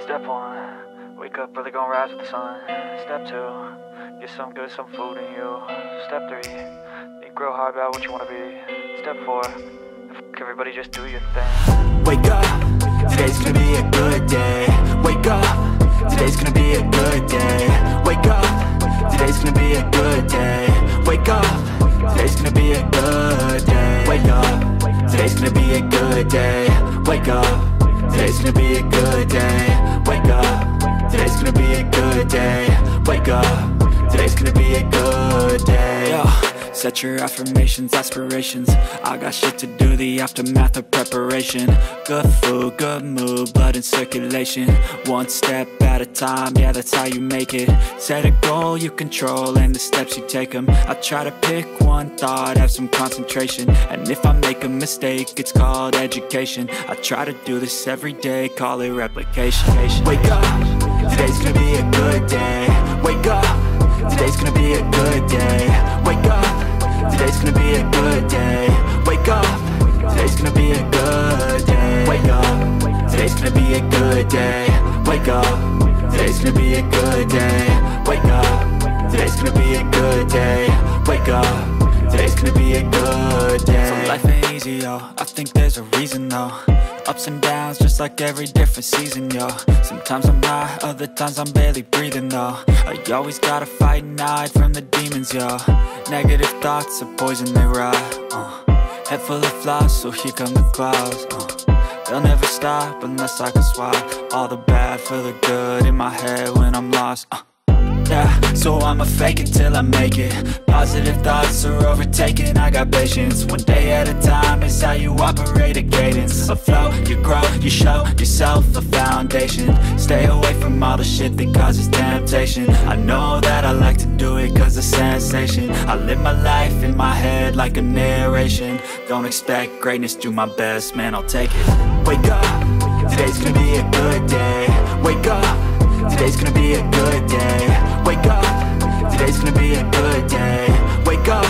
Step one, wake up early, gonna rise with the sun. Step two, get some good, some food in you. Step three, think real hard about what you wanna be. Step four, everybody just do your thing. Wake up, today's gonna be a good day. Wake up, today's gonna be a good day. Wake up, today's gonna be a good day. Wake up, today's gonna be a good day. Wake up, today's gonna be a good day. Wake up, today's gonna be a good day. Wake up, today's gonna be a good day. Wake up, today's gonna be a good day. Yo, set your affirmations, aspirations. I got shit to do, the aftermath of preparation. Good food, good mood, blood in circulation. One step at a time, yeah, that's how you make it. Set a goal you control and the steps you take them. I try to pick one thought, have some concentration. And if I make a mistake, it's called education. I try to do this every day, call it replication. Wake up, today's gonna be a good day. Wake up, today's gonna be a good day. Wake up, today's gonna be a good day. Wake up, today's gonna be a good day. Wake up, today's gonna be a good day. Wake up, today's gonna be a good day. Wake up, today's gonna be a good day. Wake up, today's gonna be a good day. So life ain't easy, yo, I think there's a reason though. Ups and downs, just like every different season, yo. Sometimes I'm high, other times I'm barely breathing, though. You always gotta fight and hide from the demons, yo. Negative thoughts are poison, they rot. Head full of flies, so here come the clouds. They'll never stop unless I can swap all the bad for the good in my head when I'm lost. Yeah, so I'ma fake it till I make it. Positive thoughts are overtaken, I got patience. One day at a time is how you operate a cadence. A flow, you grow, you show yourself a foundation. Stay away from all the shit that causes temptation. I know that I like to do it cause it's sensation. I live my life in my head like a narration. Don't expect greatness, do my best, man, I'll take it. Wake up, today's gonna be a good day. Wake up, today's gonna be a good day. Wake up, today's gonna be a good day. Wake up,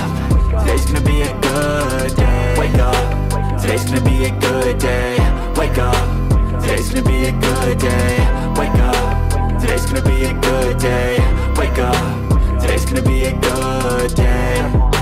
today's gonna be a good day. Wake up, today's gonna be a good day. Wake up, today's gonna be a good day. Wake up, today's gonna be a good day. Wake up, today's gonna be a good day.